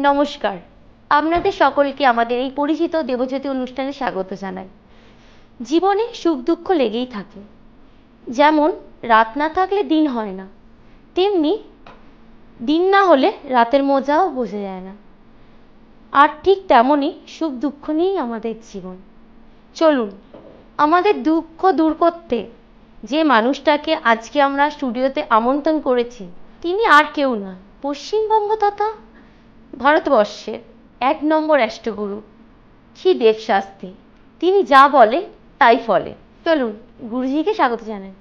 নমস্কার, আপনাদের সকলকে আমাদের এই পরিচিত দেবজ্যোতি অনুষ্ঠানে স্বাগত জানাই। জীবনে সুখ দুঃখ লেগেই থাকে। যেমন রাত না থাকলে দিন হয় না, তেমনি দিন না হলে রাতের মজাও বোঝা যায় না। আর ঠিক তেমনই সুখ দুঃখ নিয়েই আমাদের জীবন। চলুন আমাদের দুঃখ দূর করতে যে মানুষটাকে আজকে আমরা স্টুডিওতে আমন্ত্রণ করেছি, তিনি আর কেউ না, পশ্চিমবঙ্গ তথা ভারতবর্ষের ১ নম্বর অ্যাস্ট্রোগুরু শ্রী দেব শাস্ত্রী। তিনি যা বলে তাই ফলে। চলুন গুরুজিকে স্বাগত জানাই।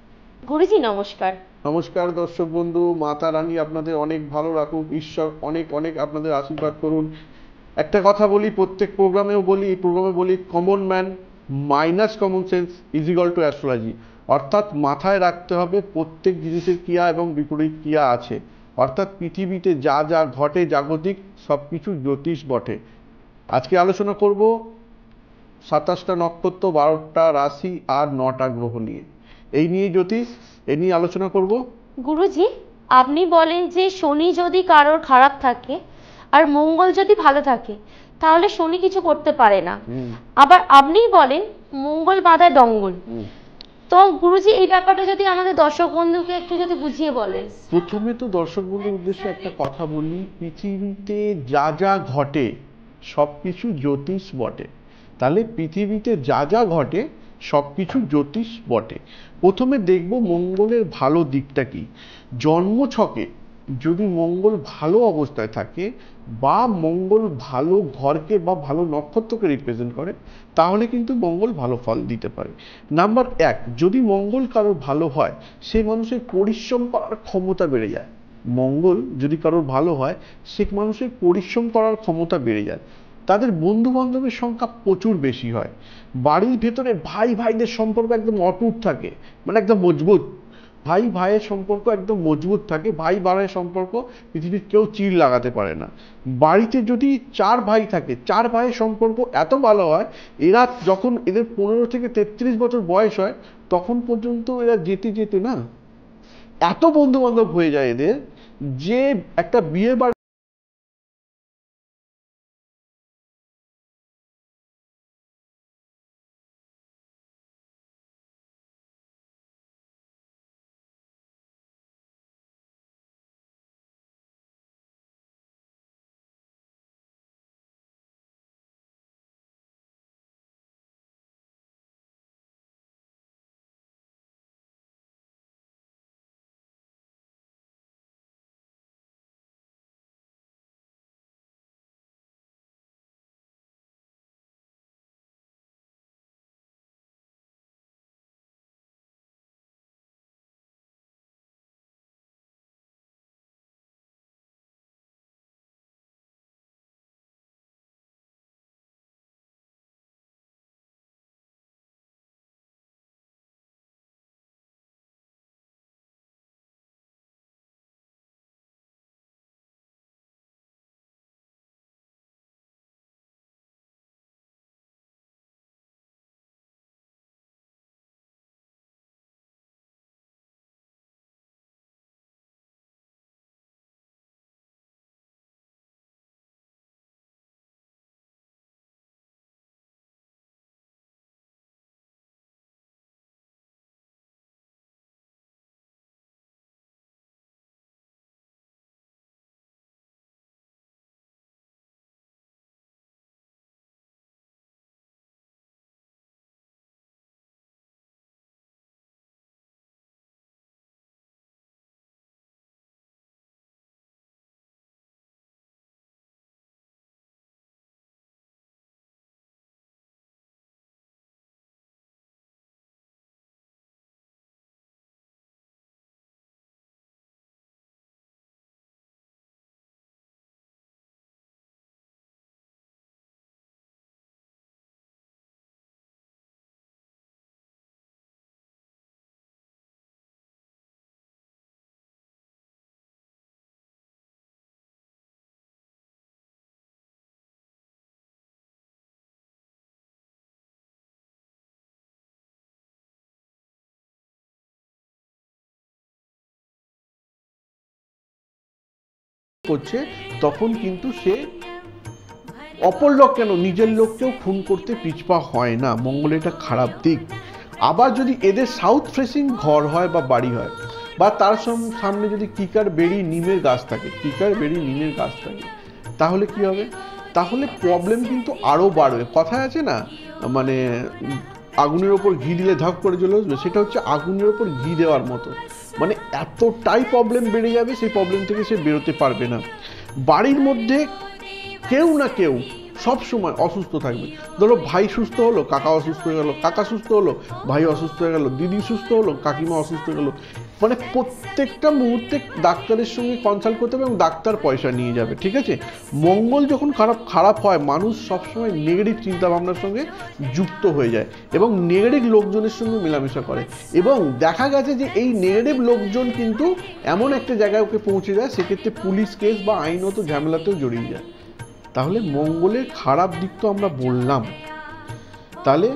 গুরুজি নমস্কার। নমস্কার দর্শক বন্ধু, মাতা রানী আপনাদের অনেক ভালো রাখুক, ঈশ্বর অনেক অনেক আপনাদের আশীর্বাদ করুন। একটা কথা বলি, প্রত্যেক প্রোগ্রামেও বলি, এই প্রোগ্রামে বলি, common man minus common sense is equal to astrology. অর্থাৎ মাথায় রাখতে হবে প্রত্যেক জিনিসের ক্রিয়া এবং বিপরীত ক্রিয়া আছে। অর্থাৎ পৃথিবীতে যা যা ঘটে জাগতিক সব কিছু জ্যোতিষ বটে। আজকে আলোচনা করব ২৭টা নক্ষত্র, ১২টা রাশি আর ৯টা গ্রহ নিয়ে। এই নিয়ে জ্যোতিষ, এই নিয়ে আলোচনা করব। গুরুজি, আপনি বলেন যে শনি যদি কারোর খারাপ থাকে আর মঙ্গল যদি ভালো থাকে তাহলে শনি কিছু করতে পারে না। আবার আপনিই বলেন মঙ্গল বাধায় দঙ্গল। তো গুরুজি এই ব্যাপারটা যদি আমাদের দর্শক বন্ধুকে একটু যদি বুঝিয়ে বলেন। প্রথমে তো দর্শক বন্ধুর উদ্দেশ্যে একটা কথা বলি, পৃথিবীতে যা যা ঘটে সব কিছু জ্যোতিষ বটে। তাহলে পৃথিবীতে যা যা ঘটে সব কিছু জ্যোতিষ বটে। প্রথমে দেখব মঙ্গলের ভালো দিকটা কি। জন্মছকে যদি মঙ্গল ভালো অবস্থায় থাকে বা মঙ্গল ভালো ঘরকে বা ভালো নক্ষত্রকে রিপ্রেজেন্ট করে, তাহলে কিন্তু মঙ্গল ভালো ফল দিতে পারে। নাম্বার ১, যদি মঙ্গল কারোর ভালো হয়, সেই মানুষের পরিশ্রম করার ক্ষমতা বেড়ে যায়। মঙ্গল যদি কারোর ভালো হয়, সে মানুষের পরিশ্রম করার ক্ষমতা বেড়ে যায়। তাদের বন্ধু বান্ধবের সংখ্যা প্রচুর বেশি হয়। বাড়ির ভেতরে ভাই ভাইদের সম্পর্ক একদম অটুট থাকে, মানে একদম মজবুত। ভাই ভাইয়ের সম্পর্ক একদম মজবুত থাকে। ভাই ভাইয়ের সম্পর্ক পৃথিবীর কেউ চির লাগাতে পারে না। বাড়িতে যদি ৪ ভাই থাকে, ৪ ভাইয়ের সম্পর্ক এত ভালো হয়, এরা যখন এদের ১৫ থেকে ৩৩ বছর বয়স হয়, তখন পর্যন্ত এরা যেতে যেতে না এত বন্ধু বান্ধব হয়ে যায় এদের, যে একটা বিয়ে বাড়ি করছে, তখন কিন্তু সে অপর লোক কেন, নিজের লোককেও খুন করতে পিছপা হয় না। মঙ্গল এটা খারাপ দিক। আবার যদি এদের সাউথ ফেসিং ঘর হয় বা বাড়ি হয়, বা তার সামনে যদি কিকার বেরি নিমের গাছ থাকে, কিকার বেরি নিমের গাছ থাকে, তাহলে কি হবে? তাহলে প্রবলেম কিন্তু আরো বাড়বে। কথায় আছে না, মানে আগুনের ওপর ঘি দিলে ধাপ করে জ্বলে উঠবে, সেটা হচ্ছে আগুনের ওপর ঘি দেওয়ার মতো। মানে এতটাই প্রবলেম বেড়ে যাবে, সেই প্রবলেম থেকে সে বেরোতে পারবে না। বাড়ির মধ্যে কেউ না কেউ সব সময় অসুস্থ থাকবে। ধরো ভাই সুস্থ হলো, কাকা অসুস্থ হয়ে গেল, কাকা সুস্থ হলো, ভাই অসুস্থ হয়ে গেল, দিদি সুস্থ হলো, কাকিমা অসুস্থ হয়ে গেল। মানে প্রত্যেকটা মুহূর্তে ডাক্তারের সঙ্গে কনসাল্ট করতে হবে এবং ডাক্তার পয়সা নিয়ে যাবে, ঠিক আছে? মঙ্গল যখন খারাপ হয়, মানুষ সবসময় নেগেটিভ চিন্তা ভাবনার সঙ্গে যুক্ত হয়ে যায় এবং নেগেটিভ লোকজনের সঙ্গে মেলামেশা করে, এবং দেখা গেছে যে এই নেগেটিভ লোকজন কিন্তু এমন একটা জায়গায় ওকে পৌঁছে যায়, সেক্ষেত্রে পুলিশ কেস বা আইনত ঝামেলাতেও জড়িয়ে যায়। তাহলে মঙ্গলের খারাপ দিক তো আমরা বললাম। তাহলে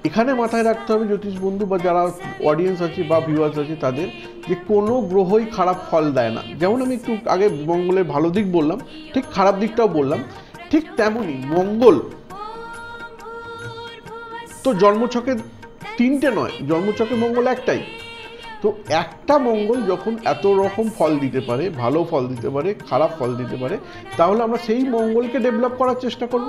এখানে মাথায় রাখতে হবে জ্যোতিষ বন্ধু বা যারা অডিয়েন্স আছে বা ভিউয়ার্স আছে তাদের, যে কোনো গ্রহই খারাপ ফল দেয় না। যেমন আমি একটু আগে মঙ্গলের ভালো দিক বললাম, ঠিক খারাপ দিকটাও বললাম, ঠিক তেমনই মঙ্গল তো জন্মছকে 3টে নয়, জন্মছকে মঙ্গল একটাই। তো একটা মঙ্গল যখন এত রকম ফল দিতে পারে, ভালো ফল দিতে পারে, খারাপ ফল দিতে পারে, তাহলে আমরা সেই মঙ্গলকে ডেভেলপ করার চেষ্টা করব।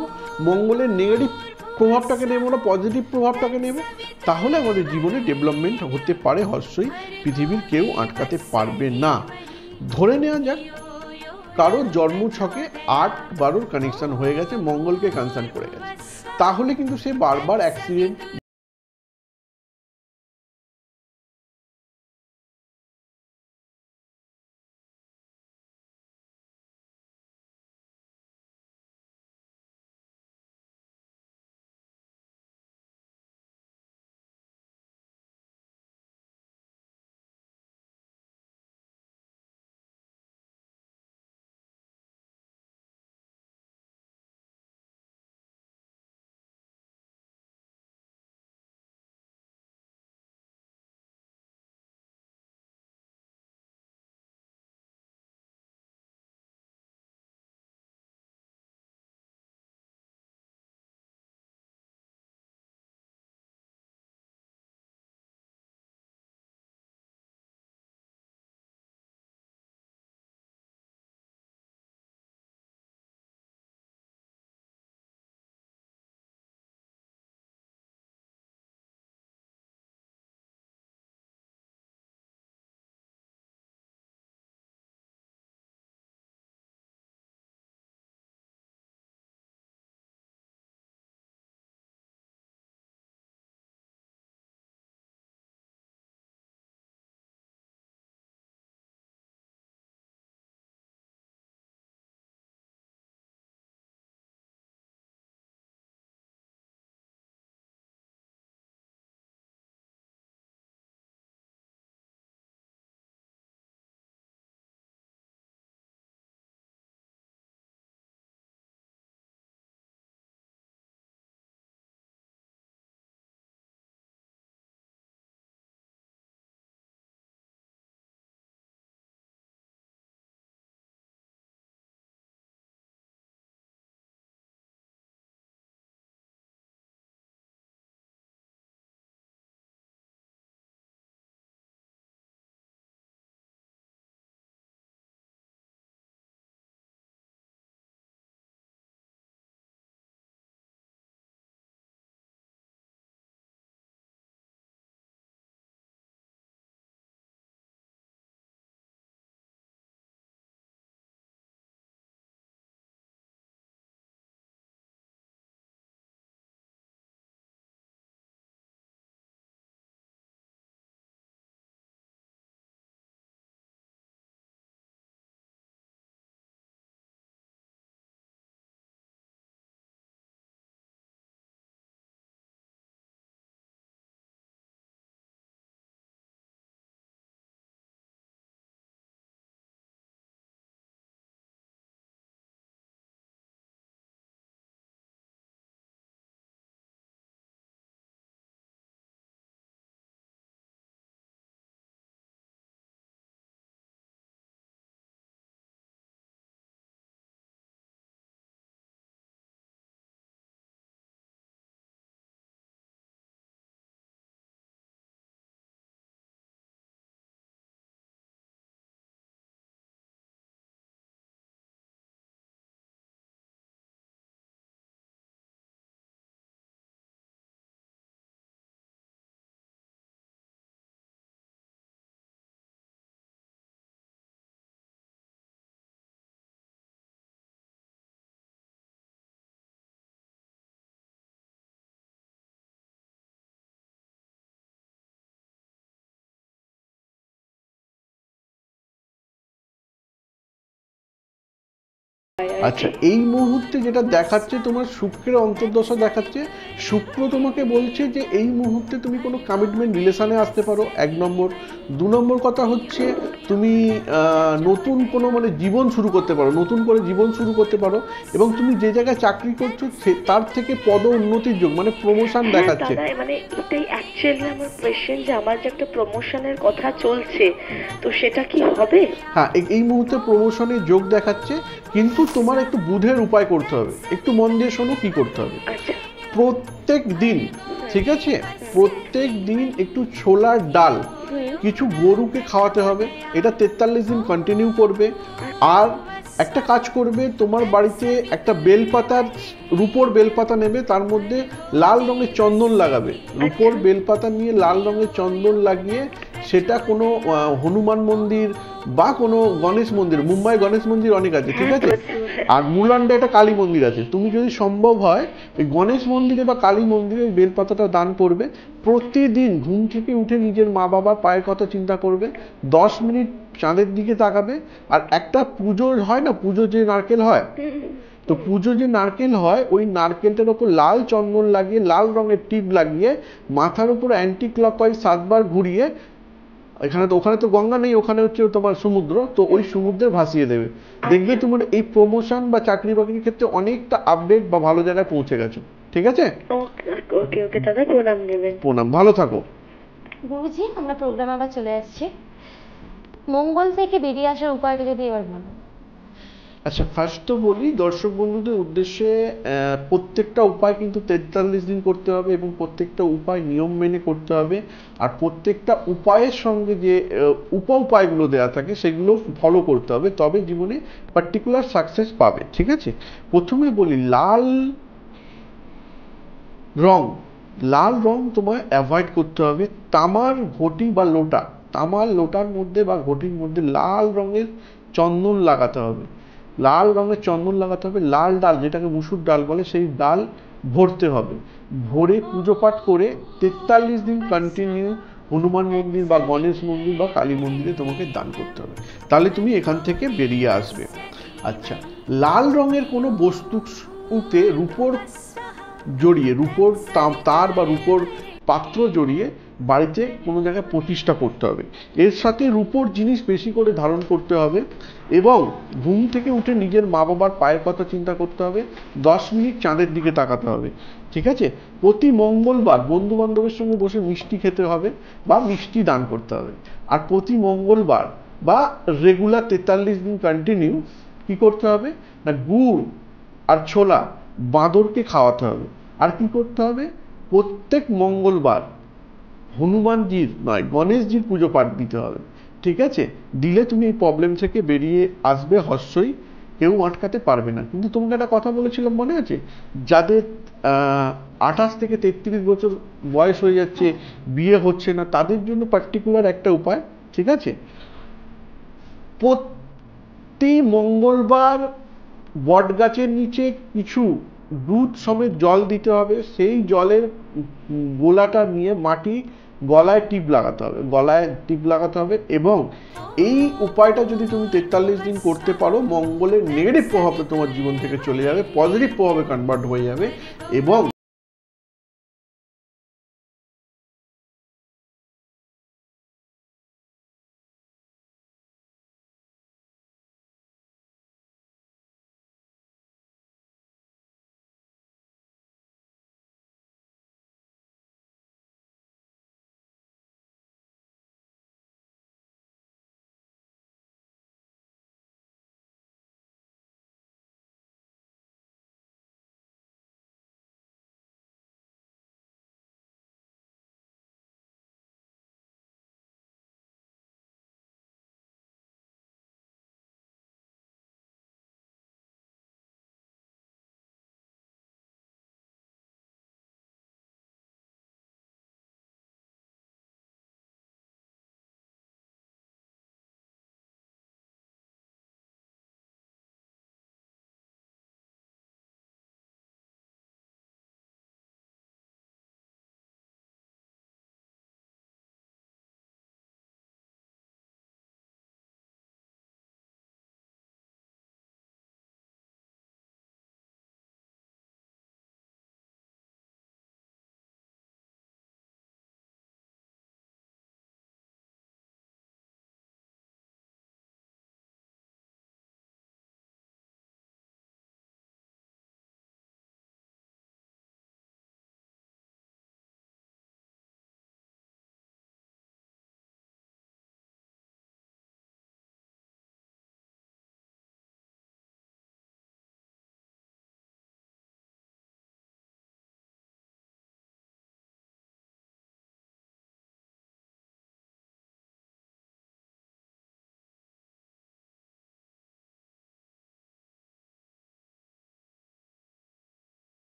মঙ্গলের নেগেটিভ প্রভাবটাকে নেব না, পজিটিভ প্রভাবটাকে নেব, তাহলে আমাদের জীবনে ডেভেলপমেন্ট হতে পারে। হর্ষই পৃথিবীর কেউ আটকাতে পারবে না। ধরে নেওয়া যাক কারো জন্মছকে 8-12 কানেকশন হয়ে গেছে, মঙ্গলকে কনসার্ন করে গেছে, তাহলে কিন্তু সে বারবার অ্যাক্সিডেন্ট আচ্ছা, এই মুহূর্তে যেটা দেখাচ্ছে তোমার শুক্রের অন্তর্দশা দেখাচ্ছে। শুক্র তোমাকে বলছে যে এই মুহূর্তে তুমি কোনো কমিটমেন্ট রিলেশনে আসতে পারো, 1 নম্বর। 2 নম্বর কথা হচ্ছে তুমি নতুন কোনো মানে জীবন শুরু করতে পারো, নতুন করে জীবন শুরু করতে পারো। এবং তুমি যে জায়গায় চাকরি করছো তার থেকে পদ উন্নতির যোগ, মানে প্রমোশন হ্যাঁ দেখাচ্ছে। দাদা, মানে এটাই অ্যাকচুয়ালি আমার কোয়েশ্চেন, যে আমার যে একটা প্রমোশনের কথা চলছে, তো সেটা কি হবে? হ্যাঁ, এই মুহূর্তে প্রমোশনের যোগ দেখাচ্ছে, কিন্তু তোমার একটু বুধের উপায় করতে হবে। একটু মন দিয়ে শোনো কি করতে হবে। আচ্ছা। প্রত্যেক দিন, ঠিক আছে, প্রত্যেক দিন একটু ছোলার ডাল কিছু গরুকে খাওয়াতে হবে। এটা 43 দিন কন্টিনিউ করবে। আর একটা কাজ করবে, তোমার বাড়িতে একটা বেলপাতার, রূপোর বেলপাতা নেবে, তার মধ্যে লাল রঙের চন্দন লাগাবে। রূপোর বেলপাতা নিয়ে লাল রঙের চন্দন লাগিয়ে সেটা কোনো হনুমান মন্দির বা কোনো গণেশ মন্দির, মুম্বাই গণেশ মন্দির অনেক আছে, ঠিক আছে, আর মুলান্ডে একটা কালী মন্দির আছে, তুমি যদি সম্ভব হয় ওই গণেশ মন্দিরে বা কালী মন্দিরে ওই বেলপাতাটা দান করবে। প্রতিদিন ঘুম থেকে উঠে নিজের মা বাবার পায়ের কথা চিন্তা করবে, 10 মিনিট চাঁদের দিকে তাকাবে। আর একটা পুজো হয় না, পুজো যে নারকেল হয়, তো পুজো যে নারকেল হয় ওই নারকেলটার ওপর লাল চন্দন লাগিয়ে, লাল রঙের টিপ লাগিয়ে, মাথার উপর অ্যান্টি ক্লকওয়াইজ 7 বার ঘুরিয়ে, ওখানে তো গঙ্গা নেই, ওখানে হচ্ছে তোমার সমুদ্র, তো ওই সমুদ্রে ভাসিয়ে দেবে। দেখবে তোমার এই প্রমোশন বা চাকরি বাকরির ক্ষেত্রে অনেকটা আপডেট বা ভালো জায়গায় পৌঁছে গেছো। ঠিক আছে? ওকে ওকে ওকে দাদা, প্রণাম নেবেন। প্রণাম, ভালো থাকো। গুরুজি, আমরা প্রোগ্রাম আবার চলে আসছি। মঙ্গল থেকে বেরিয়ে আসার উপায়টা যদি এবার বলো। আচ্ছা, ফার্স্ট তো বলি দর্শক বন্ধুদের উদ্দেশ্যে, প্রত্যেকটা উপায় কিন্তু 43 দিন করতে হবে এবং প্রত্যেকটা উপায় নিয়ম মেনে করতে হবে। আর প্রত্যেকটা উপায়ের সঙ্গে যে উপায়গুলো দেওয়া থাকে সেগুলো ফলো করতে হবে, তবে জীবনে পার্টিকুলার সাকসেস পাবে। ঠিক আছে? প্রথমে বলি লাল রং। লাল রং তোমায় অ্যাভয়েড করতে হবে। তামার ঘটি বা লোটা, তামার লোটার মধ্যে বা ঘটির মধ্যে লাল রঙের চন্দন লাগাতে হবে। লাল রঙের চন্দন লাগাতে হবে। লাল ডাল, যেটাকে মুসুর ডাল বলে, সেই ডাল ভরতে হবে। ভরে পুজো পাঠ করে 43 দিন কন্টিনিউ হনুমান মন্দির বা গণেশ মন্দির বা কালী মন্দিরে তোমাকে দান করতে হবে। তাহলে তুমি এখান থেকে বেরিয়ে আসবে। আচ্ছা, লাল রঙের কোনো বস্তুতে রূপোর জড়িয়ে, রূপোর তার বা রূপোর পাত্র জড়িয়ে বাড়িতে কোনো জায়গায় প্রতিষ্ঠা করতে হবে। এর সাথে রূপোর জিনিস বেশি করে ধারণ করতে হবে এবং ঘুম থেকে উঠে নিজের মা বাবার পায়ের কথা চিন্তা করতে হবে। 10 মিনিট চাঁদের দিকে তাকাতে হবে। ঠিক আছে? প্রতি মঙ্গলবার বন্ধু বান্ধবের সঙ্গে বসে মিষ্টি খেতে হবে বা মিষ্টি দান করতে হবে। আর প্রতি মঙ্গলবার বা রেগুলার 43 দিন কন্টিনিউ কি করতে হবে না, গুড় আর ছোলা বাঁদরকে খাওয়াতে হবে। আর কি করতে হবে, প্রত্যেক মঙ্গলবার হনুমানজির নয় গণেশজির পুজো পাঠ দিতে হবে। ঠিক আছে? দিলে তুমি এই প্রবলেম থেকে বেরিয়ে আসবে হস্যই, কেউ আটকাতে পারবে না। কিন্তু তোমাকে একটা কথা বলেছিলাম মনে আছে, যাদের 28 থেকে 33 বছর বয়স হয়ে যাচ্ছে, বিয়ে হচ্ছে না, তাদের জন্য পার্টিকুলার একটা উপায়। ঠিক আছে? প্রতি মঙ্গলবার বট গাছের নিচে কিছু দুধ সমেত জল দিতে হবে। সেই জলের গোলাটা নিয়ে মাটি গলায় টিপ লাগাতে হবে, গলায় টিপ লাগাতে হবে। এবং এই উপায়টা যদি তুমি 43 দিন করতে পারো, মঙ্গলের নেগেটিভ প্রভাবটা তোমার জীবন থেকে চলে যাবে, পজিটিভ প্রভাবে কনভার্ট হয়ে যাবে। এবং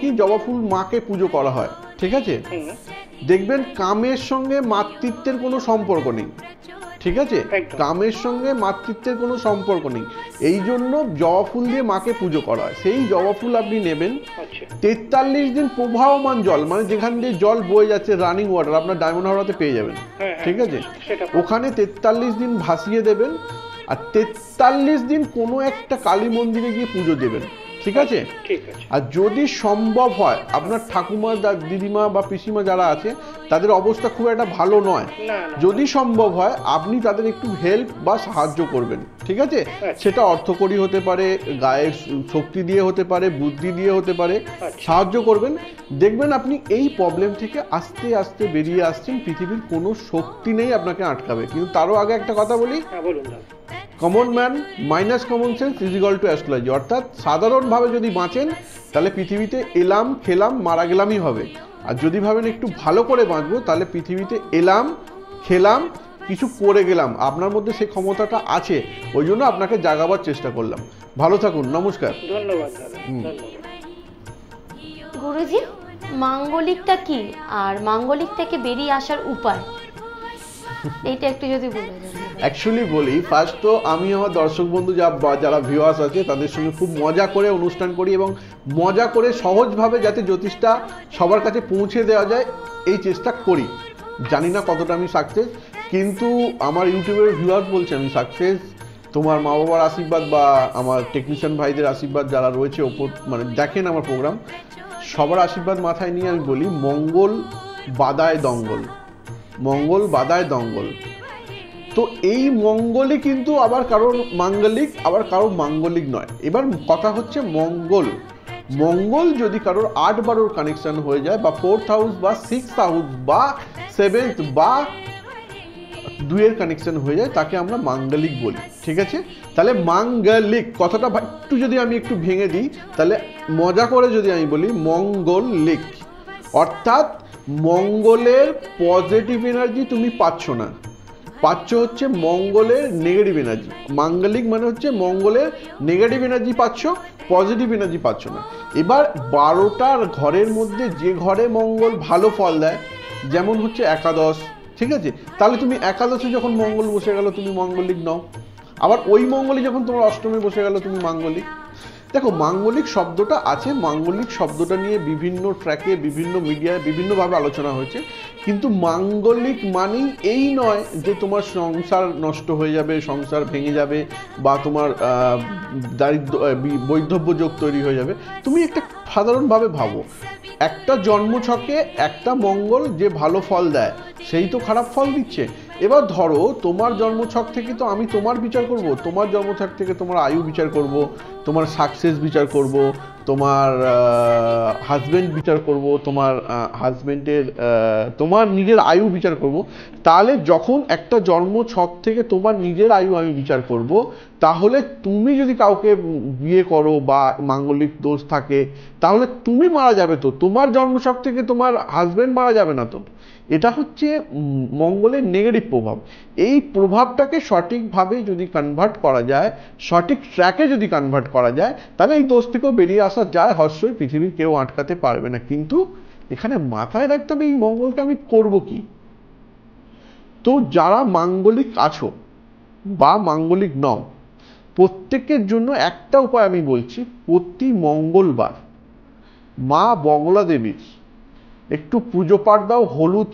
কি জবা ফুল মাকে পুজো করা হয়, ঠিক আছে? দেখবেন কামের সঙ্গে মাতৃত্বের কোনো সম্পর্ক নেই, ঠিক আছে? কামের সঙ্গে মাতৃত্বের কোনো সম্পর্ক নেই, এই জন্য জবা ফুল দিয়ে মাকে পুজো করা হয়। সেই জবা ফুল আপনি নেবেন, 43 দিন প্রবাহমান জল, মানে যেখান দিয়ে জল বয়ে যাচ্ছে, রানিং ওয়াটার, আপনার ডায়মন্ড হাওড়াতে পেয়ে যাবেন, ঠিক আছে? ওখানে 43 দিন ভাসিয়ে দেবেন, আর 43 দিন কোনো একটা কালী মন্দিরে গিয়ে পুজো দেবেন, ঠিক আছে? আর যদি সম্ভব হয়, আপনার ঠাকুমা, দিদিমা বা পিসিমা যারা আছে তাদের অবস্থা খুব একটা ভালো নয়, যদি সম্ভব হয় আপনি তাদের একটু হেল্প বা সাহায্য করবেন, ঠিক আছে? সেটা অর্থকরী হতে পারে, গায়ের শক্তি দিয়ে হতে পারে, বুদ্ধি দিয়ে হতে পারে, সাহায্য করবেন। দেখবেন আপনি এই প্রবলেম থেকে আস্তে আস্তে বেরিয়ে আসছেন, পৃথিবীর কোনো শক্তি নেই আপনাকে আটকাবে। কিন্তু তারও আগে একটা কথা বলি, common man minus common sense is equal to astrology. অর্থাৎ সাধারণভাবে যদি বাঁচেন তাহলে পৃথিবীতে এলাম, খেলাম, মারা গেলামই হবে। আর যদি ভাবেন একটু ভালো করে বাঁচবো, তাহলে পৃথিবীতে এলাম, খেলাম, কিছু করে গেলাম। আপনার মধ্যে সেই ক্ষমতাটা আছে, ওই জন্য আপনাকে জাগাবার চেষ্টা করলাম। ভালো থাকুন, নমস্কার। ধন্যবাদ দাদা। গুরুজি, মাঙ্গলিকটা কি, আর মাঙ্গলিক থেকে বেরিয়ে আসার উপায়, এইটা একটু যদি বলে দেন। অ্যাকচুয়ালি বলি, ফার্স্ট তো আমি আমার দর্শক বন্ধু যারা ভিউয়ার্স আছে তাদের সঙ্গে খুব মজা করে অনুষ্ঠান করি, এবং মজা করে সহজভাবে যাতে জ্যোতিষটা সবার কাছে পৌঁছে দেওয়া যায় এই চেষ্টা করি। জানি না কতটা আমি সাকসেস, কিন্তু আমার ইউটিউবের ভিউয়ার্স বলছে আমি সাকসেস। তোমার মা বাবার আশীর্বাদ বা আমার টেকনিশিয়ান ভাইদের আশীর্বাদ যারা রয়েছে ওপর, মানে দেখেন আমার প্রোগ্রাম, সবার আশীর্বাদ মাথায় নিয়ে আমি বলি, মঙ্গল বাদায় দঙ্গল, মঙ্গল বাদায় দঙ্গল। তো এই মঙ্গলই কিন্তু আবার কারোর মাঙ্গলিক, আবার কারোর মাঙ্গলিক নয়। এবার কথা হচ্ছে মঙ্গল, মঙ্গল যদি কারোর 8-12 কানেকশন হয়ে যায়, বা 4th হাউস বা 6th হাউস বা 7th বা 2-এর কানেকশন হয়ে যায়, তাকে আমরা মাঙ্গলিক বলি, ঠিক আছে? তাহলে মাঙ্গলিক কথাটা একটু যদি আমি একটু ভেঙে দিই, তাহলে মজা করে যদি আমি বলি মঙ্গলিক, অর্থাৎ মঙ্গলের পজিটিভ এনার্জি তুমি পাচ্ছ না, পাচ্ছ হচ্ছে মঙ্গলের নেগেটিভ এনার্জি। মাঙ্গলিক মানে হচ্ছে মঙ্গলের নেগেটিভ এনার্জি পাচ্ছ, পজিটিভ এনার্জি পাচ্ছ না। এবার 12টার ঘরের মধ্যে যে ঘরে মঙ্গল ভালো ফল দেয়, যেমন হচ্ছে একাদশ, ঠিক আছে? তাহলে তুমি একাদশে যখন মঙ্গল বসে গেল তুমি মাঙ্গলিক নও। আবার ওই মঙ্গলই যখন তোমার অষ্টমে বসে গেল তুমি মাঙ্গলিক। দেখো, মাঙ্গলিক শব্দটা আছে, মাঙ্গলিক শব্দটা নিয়ে বিভিন্ন ট্র্যাকে, বিভিন্ন মিডিয়ায় বিভিন্নভাবে আলোচনা হয়েছে, কিন্তু মাঙ্গলিক মানেই এই নয় যে তোমার সংসার নষ্ট হয়ে যাবে, সংসার ভেঙে যাবে, বা তোমার দারিদ্র বৈধব্য যোগ তৈরি হয়ে যাবে। তুমি একটা সাধারণভাবে ভাবো, একটা জন্মছকে একটা মঙ্গল যে ভালো ফল দেয় সেই তো খারাপ ফল দিচ্ছে। এবার ধরো তোমার জন্মছক থেকে তো আমি তোমার বিচার করব, তোমার জন্মছক থেকে তোমার আয়ু বিচার করব, তোমার সাকসেস বিচার করব, তোমার হাজবেন্ড বিচার করব, তোমার হাজবেন্ডের তোমার নিজের আয়ু বিচার করব। তাহলে যখন একটা জন্মছক থেকে তোমার নিজের আয়ু আমি বিচার করব, তাহলে তুমি যদি কাউকে বিয়ে করো বা মাঙ্গলিক দোষ থাকে, তাহলে তুমি মারা যাবে, তো তোমার জন্মছক থেকে তোমার হাজবেন্ড মারা যাবে না তো। এটা হচ্ছে মঙ্গলের নেগেটিভ প্রভাব। এই প্রভাবটাকে সঠিকভাবে যদি কনভার্ট করা যায়, সঠিক ট্র্যাকে যদি কনভার্ট করা যায়, তাহলে এই দোষ থেকেও বেরিয়ে আসা যায়। হর্ষই পৃথিবীর কেউ আটকাতে পারবে না। কিন্তু এখানে মাথায় রাখতে হবে এই মঙ্গলকে আমি করব কি। তো যারা মাঙ্গলিক আছো বা মাঙ্গলিক নও, প্রত্যেকের জন্য একটা উপায় আমি বলছি, প্রতি মঙ্গলবার মা বগলা দেবীর একটু পুজো পাঠ দাও, হলুদ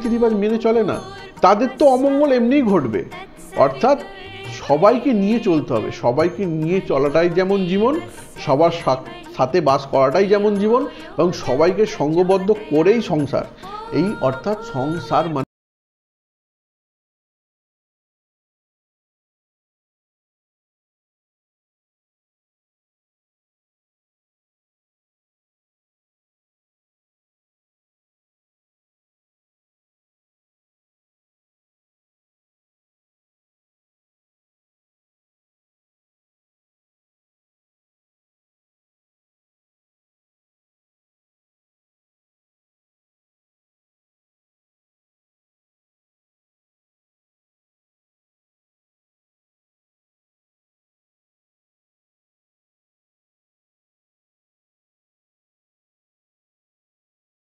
রীতিরিবাজ মেনে চলে না, তাদের তো অমঙ্গল এমনিই ঘটবে। অর্থাৎ সবাইকে নিয়ে চলতে হবে, সবাইকে নিয়ে চলাটাই যেমন জীবন, সবার সাথে বাস করাটাই যেমন জীবন, এবং সবাইকে সঙ্গবদ্ধ করেই সংসার। এই অর্থাৎ সংসার মানে